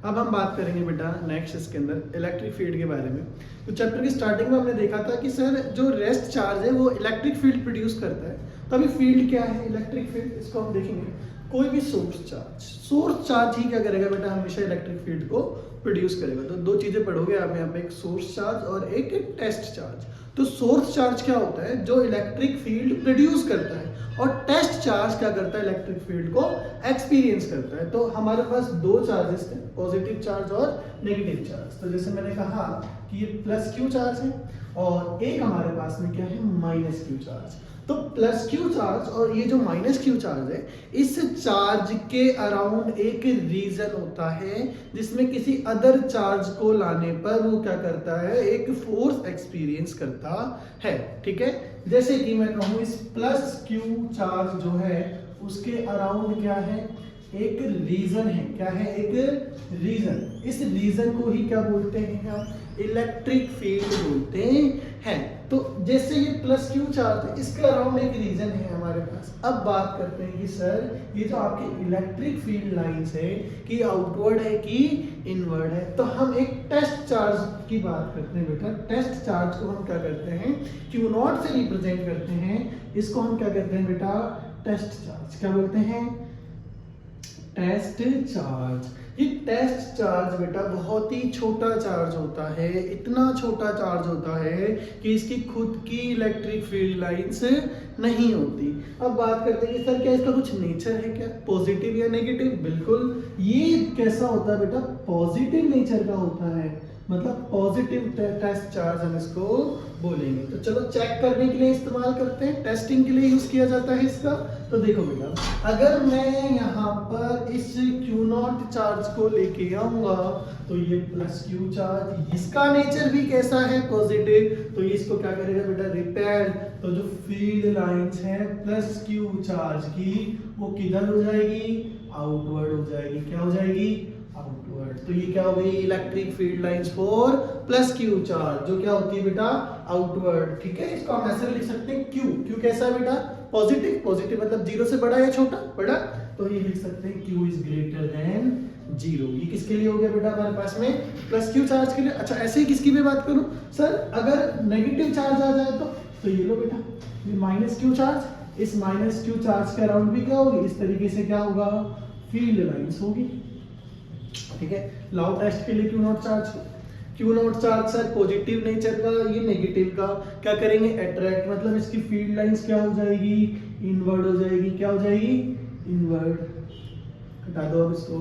अब हम बात करेंगे बेटा नेक्स्ट इसके अंदर इलेक्ट्रिक फील्ड के बारे में। तो चैप्टर की स्टार्टिंग में हमने देखा था कि सर जो रेस्ट चार्ज है वो इलेक्ट्रिक फील्ड प्रोड्यूस करता है। तो अभी फील्ड क्या है, इलेक्ट्रिक फील्ड, इसको हम देखेंगे। कोई भी सोर्स चार्ज ही क्या करेगा बेटा, हमेशा इलेक्ट्रिक फील्ड को प्रोड्यूस करेगा। तो दो चीजें पढ़ोगे आप यहाँ पे, एक सोर्स चार्ज और एक टेस्ट चार्ज। तो सोर्स चार्ज क्या होता है, जो इलेक्ट्रिक फील्ड प्रोड्यूस करता है, और टेस्ट चार्ज क्या करता है, इलेक्ट्रिक फील्ड को एक्सपीरियंस करता है। तो हमारे पास दो चार्जेस थे, पॉजिटिव चार्ज और नेगेटिव चार्ज। तो जैसे मैंने कहा कि ये प्लस क्यू चार्ज है और एक हमारे पास में क्या है, माइनस क्यू चार्ज। तो प्लस क्यू चार्ज और ये जो माइनस क्यू चार्ज है, इस चार्ज के अराउंड एक रीजन होता है जिसमें किसी अदर चार्ज को लाने पर वो क्या करता है, एक फोर्स एक्सपीरियंस करता है। ठीक है, जैसे कि मैं कहूँ इस प्लस क्यू चार्ज जो है उसके अराउंड क्या है, एक रीजन है। क्या है, एक रीजन। इस रीजन को ही क्या बोलते हैं हम, इलेक्ट्रिक फील्ड बोलते हैं। तो जैसे ये प्लस क्यू चार्ज है, इसके अराउंड एक रीजन है हमारे पास। अब बात करते हैं कि सर ये जो आपकी इलेक्ट्रिक फील्ड लाइंस है कि आउटवर्ड है कि इनवर्ड है। तो हम एक टेस्ट चार्ज की बात करते हैं बेटा। टेस्ट चार्ज को हम क्या करते हैं, क्यू नॉट से रिप्रेजेंट करते हैं। इसको हम क्या करते हैं बेटा, टेस्ट चार्ज। क्या बोलते हैं, टेस्ट चार्ज। ये टेस्ट चार्ज बेटा बहुत ही छोटा चार्ज होता है, इतना छोटा चार्ज होता है कि इसकी खुद की इलेक्ट्रिक फील्ड लाइंस नहीं होती। अब बात करते हैं कि सर क्या इसका कुछ नेचर है क्या, पॉजिटिव या नेगेटिव। बिल्कुल, ये कैसा होता है बेटा, पॉजिटिव नेचर का होता है, मतलब पॉजिटिव टेस्ट चार्ज हम इसको बोलेंगे। तो चलो चेक करने के लिए इस्तेमाल करते हैं, टेस्टिंग के लिए यूज किया जाता है इसका। तो देखो बेटा, अगर मैं यहाँ पर इस क्यू नॉट चार्ज को लेके आऊंगा तो ये प्लस क्यू चार्ज, इसका नेचर भी कैसा है, पॉजिटिव। तो ये इसको क्या करेगा बेटा, रिपेल। तो जो फील्ड लाइंस है प्लस क्यू चार्ज की, वो किधर हो जाएगी, आउटवर्ड हो जाएगी। क्या हो जाएगी, आउटवर्ड। तो ये क्या हो गई, electric field lines for plus Q charge, जो क्या होती है बेटा, आउटवर्ड। ठीक है, इसको हम ऐसे लिख सकते हैं क्यू। क्यू कैसा है बेटा, पॉजिटिव। पॉजिटिव मतलब जीरो से बड़ा या छोटा, बड़ा। तो ये लिख सकते हैं Q is greater than zero. ये किसके लिए हो गया बेटा हमारे पास में, प्लस क्यू चार्ज के लिए। अच्छा, ऐसे ही किसकी भी बात करूं सर, अगर नेगेटिव चार्ज आ जाए तो ये लो बेटा, ये माइनस क्यू चार्ज। इस माइनस क्यू चार्ज के अराउंड भी क्या होगी, इस तरीके से क्या होगा, फील्ड लाइंस होगी। ठीक है, लाओ टेस्ट के लिए Q not charge. Q not charge sir positive nature का, ये नेगेटिव का। क्या करेंगे, अट्रैक्ट, मतलब इसकी फील्ड लाइंस क्या हो जाएगी, इनवर्ड हो जाएगी। क्या हो जाएगी, इनवर्ड। हटा दो अब इसको।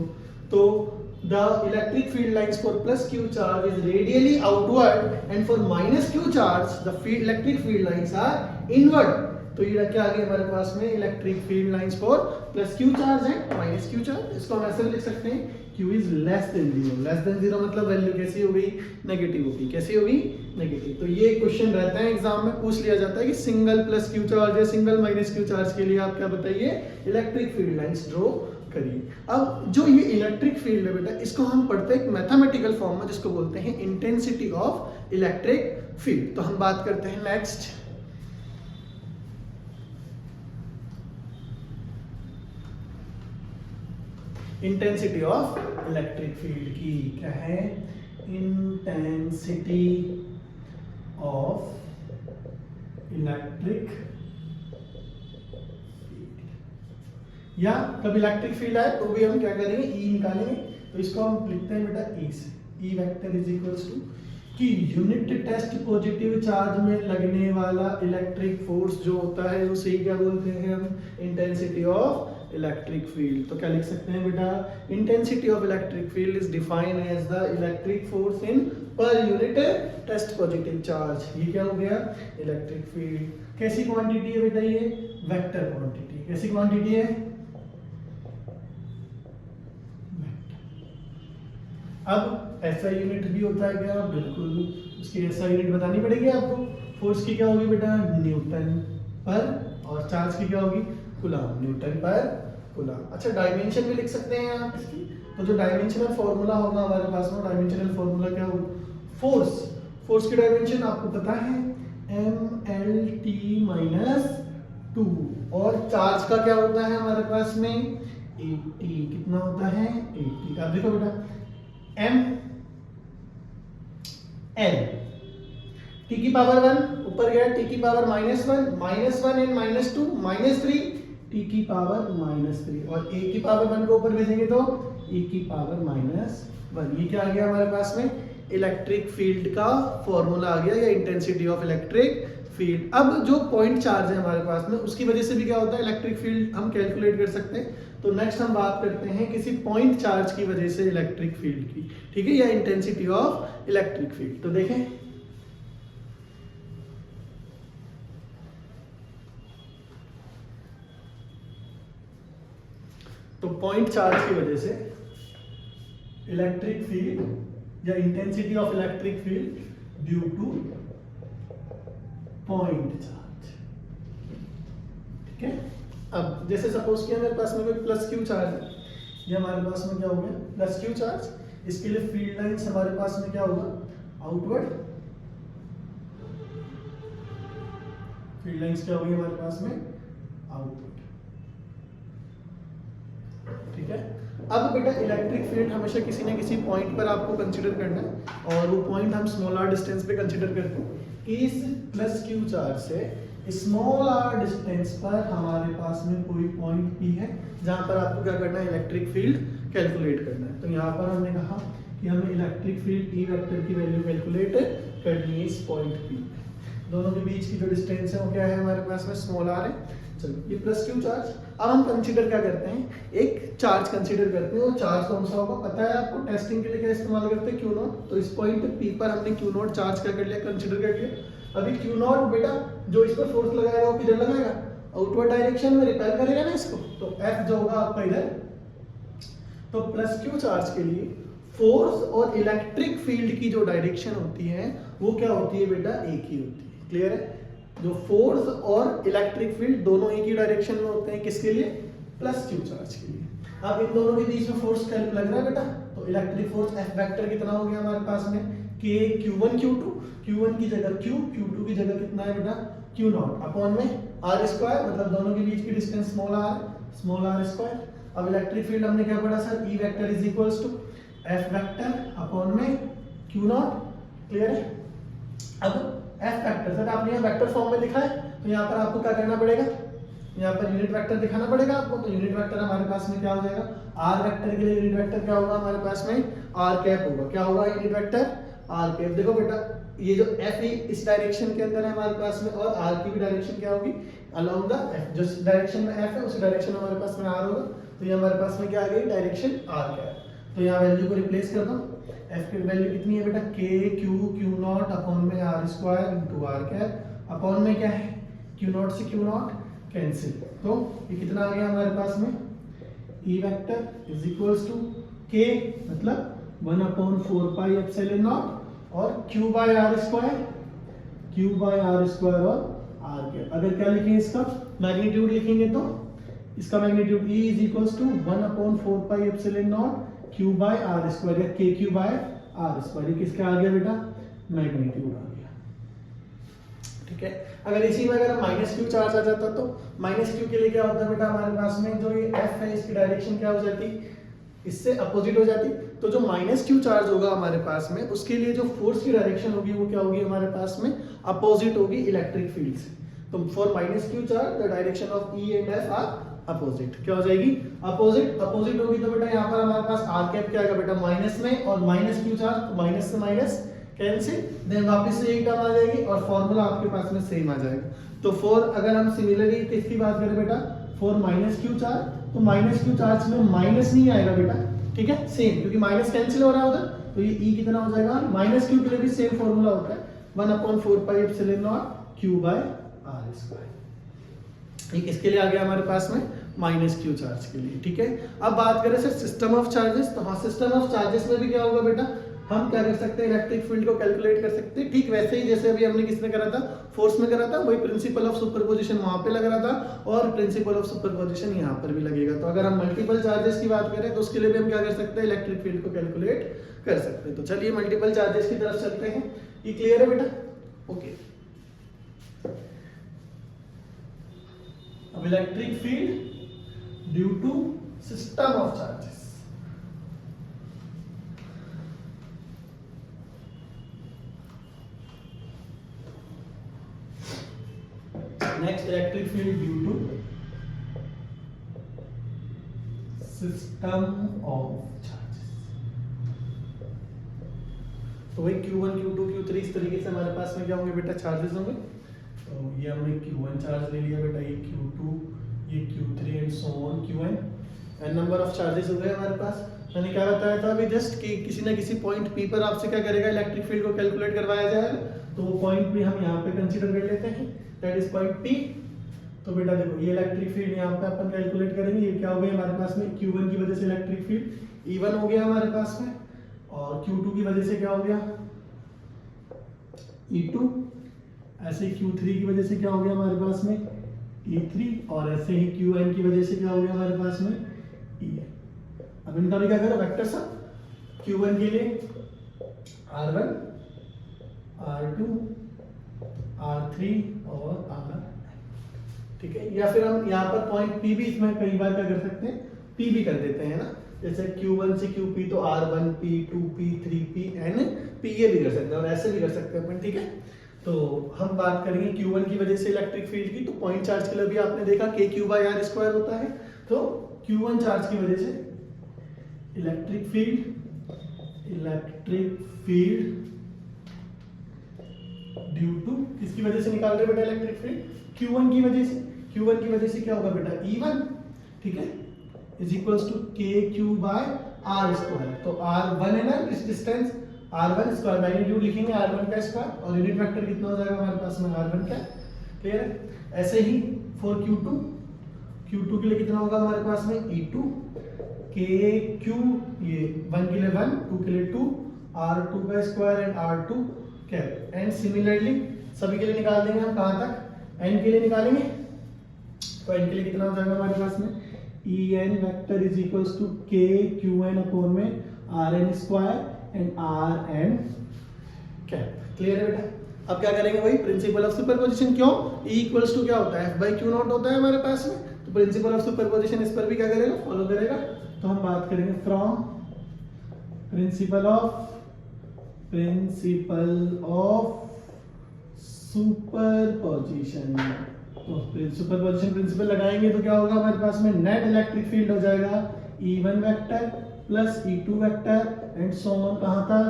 तो the electric field lines for plus q charge is radially outward and for minus q charge the electric field lines are inward। तो ये क्या आ गया हमारे पास में, electric field lines for plus Q charge है, माइनस क्यू चार्ज। इसको हम ऐसे भी लिख सकते हैं, q is less than zero. Less than zero मतलब वैल्यू कैसी हो गई, नेगेटिव होगी। कैसी होगी, नेगेटिव। तो ये क्वेश्चन रहता है एग्जाम में, पूछ लिया जाता है कि सिंगल प्लस क्यू चार्ज या सिंगल माइनस क्यू चार्ज के लिए आप क्या बताइए, इलेक्ट्रिक फील्ड लाइंस ड्रॉ करिए। अब जो ये इलेक्ट्रिक फील्ड है बेटा, इसको हम पढ़ते हैं एक मैथमेटिकल फॉर्म में, जिसको बोलते हैं इंटेंसिटी ऑफ इलेक्ट्रिक फील्ड। तो हम बात करते हैं next, intensity of electric field की। क्या है, इंटेंसिटी ऑफ इलेक्ट्रिक, या कब इलेक्ट्रिक फील्ड आए तो भी हम क्या करेंगे, ई निकालेंगे। तो इसको हम लिखते हैं बेटा ई से, E vector is equals to कि यूनिट टेस्ट पॉजिटिव चार्ज में लगने वाला इलेक्ट्रिक फोर्स जो होता है उसे क्या बोलते हैं हम, इंटेंसिटी ऑफ इलेक्ट्रिक फील्ड। तो क्या लिख सकते हैं बेटा, intensity of electric field is defined as the electric force in per unit test positive charge. ये क्या हो गया, इलेक्ट्रिक फील्ड। कैसी क्वांटिटी है बेटा, ये वेक्टर क्वांटिटी। कैसी क्वांटिटी है, अब ऐसा यूनिट भी होता है क्या, बिल्कुल, उसकी ऐसा यूनिट बतानी पड़ेगी आपको। फोर्स की क्या होगी बेटा, न्यूटन पर, और चार्ज की क्या होगी, कूलम, न्यूटन पर कूलम। अच्छा, डायमेंशन भी लिख सकते हैं आप इसकी। तो जो डायमेंशनल फॉर्मूला होगा हमारे पास में, डायमेंशनल फॉर्मूला क्या होगा, फोर्स। फोर्स की डायमेंशन आपको पता है, mlt-2। और चार्ज का क्या होता है हमारे पास में, 80। कितना होता है, 80। अब देखो बेटा, m n, t की पावर 1 ऊपर गया, t की पावर -1 एंड -2 -3, t की पावर -3 और a की पावर 1 को ऊपर भेजेंगे तो a की पावर -1। ये क्या आ गया हमारे पास में, इलेक्ट्रिक फील्ड का फॉर्मूला आ गया या इंटेंसिटी ऑफ इलेक्ट्रिक फील्ड। अब जो पॉइंट चार्ज है हमारे पास में उसकी वजह से भी क्या होता है, इलेक्ट्रिक फील्ड हम कैलकुलेट कर सकते हैं। तो नेक्स्ट हम बात करते हैं किसी पॉइंट चार्ज की वजह से इलेक्ट्रिक फील्ड की, ठीक है, या इंटेंसिटी ऑफ इलेक्ट्रिक फील्ड। तो देखें तो पॉइंट चार्ज की वजह से इलेक्ट्रिक फील्ड या intensity of electric field due two point charge, ठीक है। अब जैसे सपोज किया मेरे पास में कोई प्लस क्यू चार्ज है, ये हमारे पास में क्या हो गया प्लस क्यू चार्ज, इसके लिए फील्ड लाइंस हमारे पास में क्या होगा, आउटवर्ड, फील्ड लाइंस क्या होगी हमारे पास में, आउटवर्ड, ठीक है। अब बेटा इलेक्ट्रिक फील्ड हमेशा किसी न किसी पॉइंट पर आपको कंसीडर करना है और वो पॉइंट हम स्मॉल आर डिस्टेंस पे कंसीडर करते हैं। इस प्लस क्यू चार्ज से स्मॉल आर डिस्टेंस पर हमारे पास में कोई पॉइंट पी है जहां पर आपको क्या करना है, इलेक्ट्रिक फील्ड कैलकुलेट करना है। तो यहाँ पर हमने कहा कि हमें इलेक्ट्रिक फील्ड ई वेक्टर की वैल्यू कैलकुलेट करनी है इस पॉइंट पी। दोनों के बीच की जो डिस्टेंस है वो क्या है हमारे पास में, स्मॉल आर है। चलो ये प्लस क्यू चार्ज, अब हम कंसीडर क्या करते हैं, एक चार्ज कंसीडर करते हैं। वो चार्ज कौन सा होगा पता है आपको, टेस्टिंग के लिए क्या इस्तेमाल करते हैं, क्यू नॉट। तो इस पॉइंट पी पर हमने क्यू नॉट चार्ज क्या कर लिया, कंसीडर कर लिया। अभी क्यू नॉट बेटा जो इस पर फोर्स लगाएगा वो किधर लगाएगा, आउटवर्ड डायरेक्शन में रिपेल करेगा ना इसको, तो एफ जो होगा आपका इधर। तो प्लस क्यू चार्ज के लिए फोर्स और इलेक्ट्रिक फील्ड की जो डायरेक्शन होती है वो क्या होती है बेटा, एक ही होती है। क्लियर है, जो फोर्स और इलेक्ट्रिक फील्ड दोनों एक ही डायरेक्शन में होते हैं, किसके लिए, प्लस क्यू चार्ज के लिए। अब इन दोनों के बीच में फोर्स लग रहा है बेटा, तो इलेक्ट्रिक फोर्स एफ वेक्टर कितना हो गया हमारे पास में, के Q1 Q2, Q1 की जगह Q, Q2 की जगह कितना है बेटा, Q नॉट अपॉन में आर स्क्वायर, मतलब दोनों के बीच की डिस्टेंस स्मॉल आर स्क्वायर। अब इलेक्ट्रिक फील्ड हमने क्या पढ़ा sir, E vector is equals to F vector upon में Q नॉट। क्लियर है। अब एफ वेक्टर सर आपने यहाँ वेक्टर फॉर्म में लिखा है, तो यहाँ पर आपको क्या करना पड़ेगा, यहाँ पर यूनिट वेक्टर दिखाना पड़ेगा आपको। तो यूनिट वेक्टर हमारे पास में क्या हो जाएगा, आर वेक्टर के लिए यूनिट वेक्टर क्या होगा हमारे पास में, आर कैप होगा। क्या होगा यूनिट वेक्टर, आर कैप। देखो बेटा ये जो एफ इस डायरेक्शन के अंदर है हमारे पास में, और आर की भी डायरेक्शन क्या होगी, अलोंग द एफ। जो डायरेक्शन में एफ है उसी डायरेक्शन में हमारे पास में आर होगा। तो ये हमारे पास में क्या आ गई, डायरेक्शन आर कैप। तो यहाँ वैल्यू को रिप्लेस कर दो, एफ की वैल्यू कितनी है बेटा, के क्यू नॉट अपॉन में R square into R cap, upon में क्या है, क्यू नॉट से क्यू नॉट कैंसिल। तो ये कितना आ गया हमारे पास में, E vector is equals to K मतलब 1/4 पाई एप्सिलॉन नॉट और q बाय आर स्क्वायर और आर कैप। अगर क्या लिखें इसका मैग्नीट्यूड लिखेंगे तो इसका magnitude E is equals to 1/4 pi epsilon naught q by R square या kq बाय आर स्क्वायर। ये किसका आ गया बेटा, मैग्नीट्यूड आ गया। ठीक है। अगर इसी में अगर माइनस क्यू चार्ज आ जाता तो माइनस क्यू के लिए क्या होता है बेटा, हमारे पास में जो ये एफ है इसकी डायरेक्शन क्या हो जाती, इससे अपोजिट हो जाती। तो जो माइनस क्यू चार्ज होगा हमारे पास में उसके लिए जो फोर्स की डायरेक्शन होगी वो क्या होगी हमारे पास में, अपोजिट होगी इलेक्ट्रिक फील्ड से। तो for minus Q charge the direction of E and F R opposite. क्या हो जाएगी, अपोजिट। अपोजिट होगी तो बेटा यहाँ पर हमारे पास आर कैप क्या आएगा बेटा, माइनस में, और माइनस क्यू चार्ज तो माइनस से माइनस कैंसिल, देन वापस से एक टर्म आ जाएगी और फॉर्मूला आपके पास में सेम आ जाएगा। तो फॉर अगर हम सिमिलरली किसकी बात करें बेटा, फॉर माइनस क्यू चार्ज, तो माइनस क्यू चार्ज में माइनस नहीं आएगा बेटा, ठीक है, सेम, क्योंकि माइनस कैंसिल हो रहा है उधर। तो ये ई कितना हो जाएगा, माइनस क्यू के लिए भी सेम फॉर्मूला होता है 1/4 pi epsilon naught q by R square. ये किसके लिए आ गया हमारे पास में, माइनस क्यू चार्ज के लिए। ठीक है। अब बात करें सर सिस्टम ऑफ चार्जेस, तो हाँ सिस्टम ऑफ चार्जेस में भी क्या होगा बेटा, हम क्या कर सकते हैं, इलेक्ट्रिक फील्ड को कैलकुलेट कर सकते हैं। ठीक वैसे ही जैसे अभी हमने किसमें करा था, फोर्स में करा था, वही प्रिंसिपल ऑफ सुपरपोजिशन वहां पे लग रहा था और प्रिंसिपल ऑफ सुपरपोजिशन यहाँ पर भी लगेगा। तो अगर हम मल्टीपल चार्जेस की बात करें तो उसके लिए भी हम क्या कर सकते हैं, इलेक्ट्रिक फील्ड को कैलकुलेट कर सकते हैं। तो चलिए मल्टीपल चार्जेस की तरफ चलते हैं। ये क्लियर है बेटा, ओके। अब electric field due to system of charges, electric field due to system of charges. तो वही Q1 Q2 Q3 इस तरीके से हमारे पास में क्या होंगे बेटा, चार्जेस होंगे। तो ये हमने Q1 चार्ज ले लिया बेटा, ये Q2, ये Q3 and so on Qn, N number of charges हो गए हमारे पास। मैंने क्या बताया था अभी जस्ट कि किसी ना किसी पॉइंट P पर आपसे क्या करेगा, इलेक्ट्रिक फील्ड को कैलकुलेट करवाया जाएगा। तो वो पॉइंट भी हम यहाँ पे कंसीडर कर लेते हैं, दैट इज पॉइंट P। तो बेटा देखो ये इलेक्ट्रिक फील्ड यहाँ पे अपन कैलकुलेट करेंगे। ये क्या हो गया हमारे पास में, Q1 की वजह से इलेक्ट्रिक फील्ड E1 हो गया हमारे पास में, और Q2 की वजह से क्या हो गया E2, ऐसे Q3 की वजह से क्या हो गया हमारे पास में E3, और ऐसे ही Qn की वजह से क्या हो गया हमारे पास में En। अब इनका भी क्या करो वेक्टर सब, Q1 के लिए R1 R2 R3 और R, ठीक है। या फिर हम यहाँ पर पॉइंट P भी इसमें कई बार क्या कर सकते हैं, P भी कर देते हैं ना, जैसे Q1 से QP तो R1P 2P 3P N P, ये भी कर सकते हैं और ऐसे भी कर सकते हैं अपन, ठीक है। तो हम बात करेंगे Q1 की वजह से इलेक्ट्रिक फील्ड की। तो पॉइंट चार्ज के लिए भी आपने देखा KQ/R² होता है। तो Q1 चार्ज की वजह से इलेक्ट्रिक फील्ड ड्यू टू, किसकी वजह से निकाल रहे बेटा इलेक्ट्रिक फील्ड, Q1 की वजह से। Q1 की वजह से क्या होगा बेटा E1, ठीक है, इज इक्वल्स टू KQ/R²। तो R1 है ना इस डिस्टेंस, R1 स्क्वायर, मैग्नीट्यूड लिखेंगे R1 का स्क्वायर, और यूनिट वेक्टर कितना हो जाएगा हमारे पास में R1 का, क्लियर है। ऐसे ही फॉर Q2 के लिए कितना होगा हमारे पास में E2, KQ, ये 1 के लिए 1, 2 के लिए 2, R2 का square and R2 cap. And similarly सभी के लिए निकाल देंगे हम, कहाँ तक, n के लिए निकालेंगे। तो n के लिए कितना हो जाएगा हमारे पास में En vector is equals to KQn upon में Rn² and Rn cap, clear है बेटा। अब क्या करेंगे, वही प्रिंसिपल ऑफ सुपरपोजिशन। क्यों, E इक्वल्स टू क्या होता है, F/Q0 होता है हमारे पास में। तो प्रिंसिपल ऑफ सुपरपोजिशन इस पर भी क्या करेगा, फॉलो करेगा। तो हम बात करेंगे फ्रॉम प्रिंसिपल ऑफ सुपरपोजिशन। तो सुपरपोजिशन प्रिंसिपल लगाएंगे तो क्या होगा हमारे पास में, नेट इलेक्ट्रिक फील्ड हो जाएगा E1 vector plus E2 vector and so on, कहां तक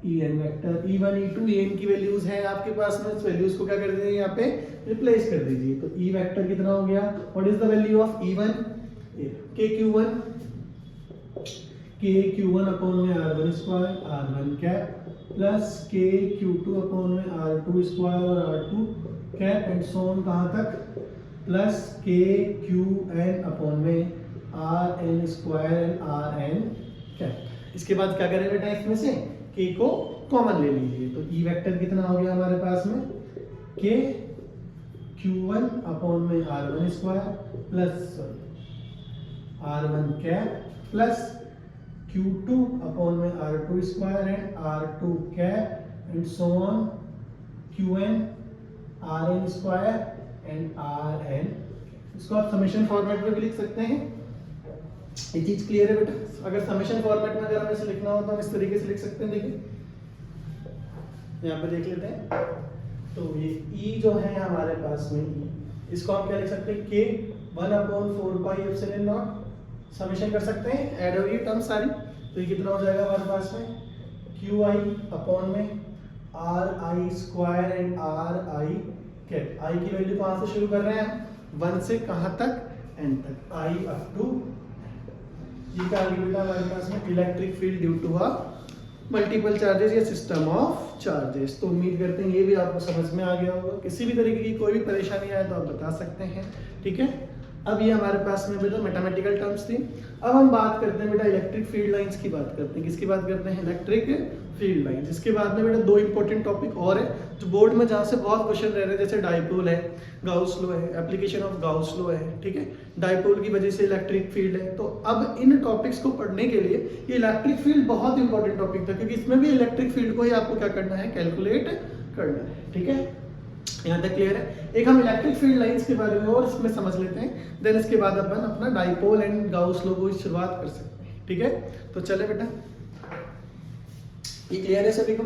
En vector. E1 E2 En की वैल्यूज है आपके पास में, इस वैल्यूज को क्या कर दीजिए यहाँ पे रिप्लेस कर दीजिए। तो E वेक्टर कितना हो गया, what is the value of E1, KQ1 upon में R1² R1 cap plus KQ2 upon में R2² और R2 cap and so on, कहां तक प्लस KQn अपॉन में Rn² एंड Rn कैप। इसके बाद क्या करें बेटा, इसमें से K को कॉमन ले लीजिए। तो E वेक्टर कितना हो गया हमारे पास में, KQ1 अपॉन में R1² plus R1 cap plus Q2 upon में R2² and R2 cap and so on Qn Rn² and Rn। इसको आप समेशन फॉर्मेट में भी लिख सकते हैं, ये चीज क्लियर है बेटा। अगर समेशन फॉर्मेट में अगर हमें इसे लिखना हो तो हम इस तरीके से लिख सकते हैं, देखिए यहाँ पे देख लेते हैं। तो ये E जो है हमारे पास में E, इसको हम क्या लिख सकते हैं, K1/4πε0 समेशन कर सकते हैं, ऐड होगी टर्म सारी। तो ये कितना हो जाएगा हमारे पास में, QI अपॉन में RI² and RI cap. I की वैल्यू कहाँ से शुरू कर रहे हैं, 1 से कहाँ तक, n तक, I अप टू। ये क्या बेटा हमारे पास में, electric field due to a multiple charges या सिस्टम ऑफ चार्जेस। तो उम्मीद करते हैं ये भी आपको समझ में आ गया होगा। किसी भी तरीके की कोई भी परेशानी आए तो आप बता सकते हैं, ठीक है। अब ये हमारे पास में बेटा मैथमेटिकल टर्म्स थी। अब हम बात करते हैं बेटा इलेक्ट्रिक फील्ड लाइंस की बात करते हैं। किसकी बात करते हैं, इलेक्ट्रिक फील्ड लाइंस। इसके बाद में बेटा दो इंपॉर्टेंट टॉपिक और है जो बोर्ड में जहाँ से बहुत क्वेश्चन रह रहे हैं, जैसे डाइपोल है, गाउस लॉ है, एप्लीकेशन ऑफ गाउस लॉ है, ठीक है। डाइपोल की वजह से इलेक्ट्रिक फील्ड है। तो अब इन टॉपिक्स को पढ़ने के लिए ये इलेक्ट्रिक फील्ड बहुत इंपॉर्टेंट टॉपिक था, क्योंकि इसमें भी इलेक्ट्रिक फील्ड को ही आपको क्या करना है, कैलकुलेट करना है, ठीक है। यहाँ तक क्लियर है। एक हम इलेक्ट्रिक फील्ड लाइंस के बारे में और इसमें समझ लेते हैं, देन इसके बाद अपन अपना डाइपोल एंड गाउस लॉ की शुरुआत कर सकते हैं, ठीक है। तो चले बेटा, ये क्लियर है सभी को।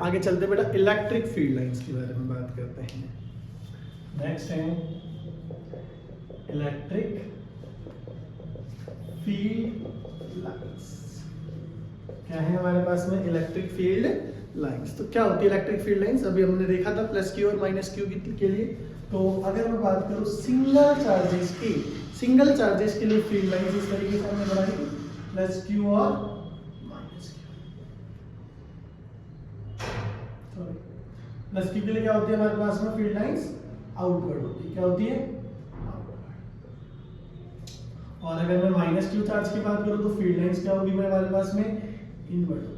आगे चलते बेटा इलेक्ट्रिक फील्ड लाइंस के बारे में बात करते हैं। नेक्स्ट है इलेक्ट्रिक फील्ड लाइंस। क्या है हमारे पास में इलेक्ट्रिक फील्ड लाइंस। तो क्या होती है इलेक्ट्रिक फील्ड लाइंस? अभी हमने देखा था प्लस क्यू और माइनस क्यू के लिए। तो अगर मैं बात करूं सिंगल चार्जेस के लिए फील्ड लाइंस इस तरीके से हमने बनाई, प्लस क्यू और माइनस क्यू। प्लस क्यू के लिए क्या होती है हमारे पास में फील्ड लाइंस? आउटवर्ड होती है। क्या होती है? आउटवर्ड। और अगर मैं माइनस क्यू चार्ज की बात करूं तो फील्ड लाइंस क्या होगी हमारे पास में? इनवर्ड होगी।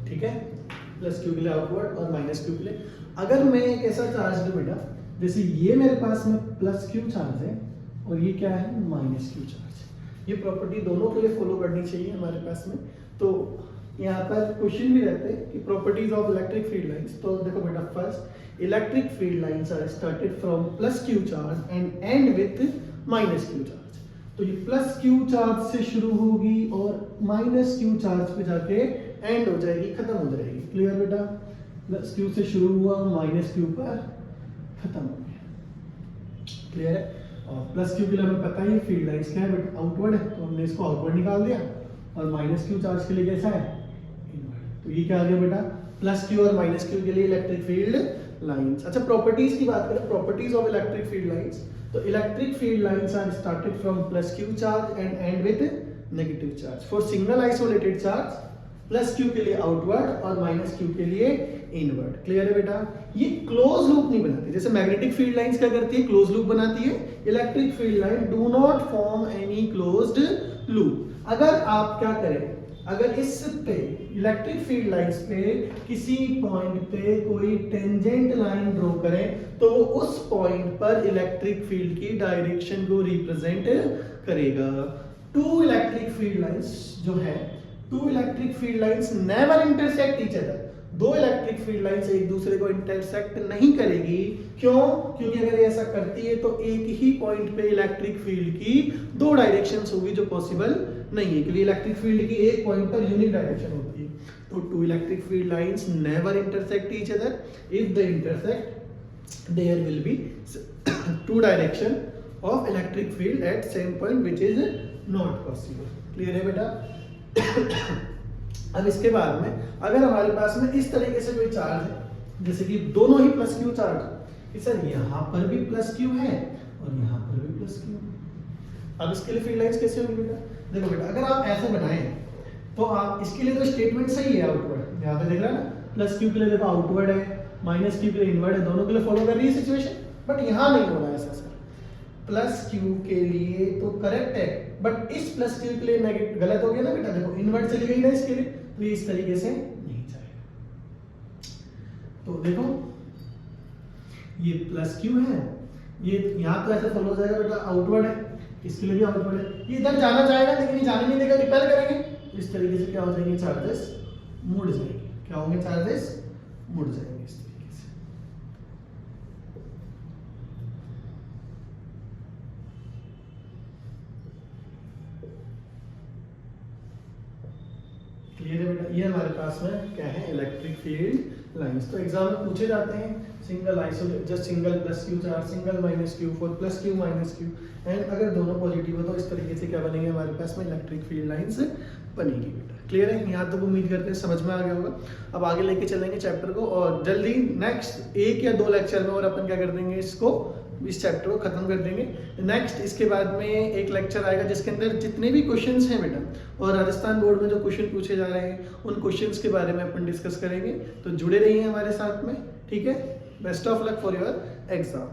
ठीक है, प्लस क्यू के लिए आउटवर्ड और माइनस क्यू के लिए। अगर मैं एक ऐसा चार्ज दूं बेटा, जैसे ये मेरे पास में प्लस क्यू चार्ज है और ये क्या है? Minus Q charge. ये प्रॉपर्टी दोनों के लिए फॉलो करनी चाहिए हमारे पास में। तो यहाँ पर क्वेश्चन भी रहते हैं कि properties of electric field lines. तो देखो बेटा, first electric field lines are started from plus Q charge and end with minus Q charge. तो ये प्लस क्यू चार्ज से शुरू होगी और माइनस क्यू चार्ज पे जाके एंड हो जाएगी, खत्म हो जाएगी। क्लियर बेटा? प्लस क्यू से शुरू हुआ, माइनस क्यू पर खत्म हो गया। क्लियर है? और प्लस क्यू के लिए हमें पता ही फील्ड लाइंस क्या है बेटा? आउटवर्ड है, तो हमने इसको आउटवर्ड निकाल दिया। और माइनस क्यू चार्ज के लिए कैसा है? इनवर्ड। तो ये क्या आ गया बेटा? प्लस क्यू और माइनस क्यू के लिए इलेक्ट्रिक फील्ड लाइंस। अच्छा, प्रॉपर्टीज की बात करें, properties of electric field lines. तो electric field lines are started from plus Q charge and end with negative charge. For single isolated charge plus q के लिए outward और माइनस क्यू के लिए इनवर्ड। क्लियर है बेटा? ये क्लोज लूप नहीं बनाती। जैसे मैग्नेटिक फील्ड लाइंस क्या करती है? क्लोज लूप बनाती है। Electric field line do not form any closed loop. अगर आप क्या करें, अगर इस पे इलेक्ट्रिक फील्ड लाइंस पे किसी पॉइंट पे कोई टेंजेंट लाइन ड्रॉ करें तो वो उस पॉइंट पर इलेक्ट्रिक फील्ड की डायरेक्शन को रिप्रेजेंट करेगा। टू इलेक्ट्रिक फील्ड लाइंस जो है, two electric field lines never intersect each other. दो इलेक्ट्रिक फील्ड लाइंस एक दूसरे को इंटरसेक्ट नहीं करेगी। क्यों? क्योंकि अगर ये ऐसा करती है तो एक ही पॉइंट पे इलेक्ट्रिक फील्ड की दो डायरेक्शंस होगी जो पॉसिबल नहीं है, क्योंकि इलेक्ट्रिक फील्ड की एक पॉइंट पर यूनिक डायरेक्शन होती है। तो two electric field lines never intersect each other. If they intersect there will be two direction of electric field at same point which is not possible. Clear है बेटा? अब इसके बाद में अगर हमारे पास में इस तरीके से कोई चार्ज है, जैसे कि दोनों ही प्लस क्यू चार्ज, सर यहाँ पर भी प्लस क्यू है और यहाँ पर भी प्लस क्यू है। अब इसके लिए फील्ड लाइंस कैसे होगी बेटा? देखो बेटा, अगर आप ऐसे बनाएं तो आप इसके लिए तो स्टेटमेंट सही है, आउटवर्ड। यहाँ पे देख रहा है ना, प्लस क्यू के लिए देखो आउटवर्ड है, माइनस क्यू के लिए इनवर्ड है, दोनों के लिए फॉलो कर रही है सिचुएशन। बट यहाँ नहीं हो रहा है ऐसा। सर प्लस क्यू के लिए तो करेक्ट है, बट इस प्लस क्यू के लिए नेगेटिव गलत हो गया ना बेटा। देखो इनवर्ट चली गई ना इसके लिए, तो ये इस तरीके से नहीं जाएगा। तो देखो ये प्लस क्यू है, ये यहाँ तो ऐसे फॉलो हो जाएगा बेटा, आउटवर्ड है, इसके लिए भी आउटवर्ड है। ये इधर जाना चाहेगा लेकिन ये जाने नहीं देगा, रिपेल करेंगे। इस तरीके से क्या हो जाएंगे? चार्जेस मुड़ जाएंगे। क्या होंगे? चार्जेस मुड़ जाएंगे इस तरीके से। क्लियर है बेटा? ये हमारे पास में क्या है? Electric field lines. तो एग्जाम में पूछे जाते हैं single isolate, just single plus Q charge, single minus Q, for plus Q minus Q, and अगर दोनों पॉजिटिव हो तो इस तरीके से क्या बनेंगे हमारे पास में? इलेक्ट्रिक फील्ड लाइंस बनेगी बेटा। क्लियर है? यहाँ तक उम्मीद करते हैं समझ में आ गया होगा। अब आगे लेके चलेंगे चैप्टर को, और जल्दी नेक्स्ट 1 या 2 लेक्चर में और अपन क्या कर देंगे, इसको इस चैप्टर को खत्म कर देंगे। नेक्स्ट इसके बाद में एक लेक्चर आएगा जिसके अंदर जितने भी क्वेश्चंस हैं बेटा, और राजस्थान बोर्ड में जो क्वेश्चन पूछे जा रहे हैं उन क्वेश्चंस के बारे में अपन डिस्कस करेंगे। तो जुड़े रहिए हमारे साथ में, ठीक है? Best of luck for your exam.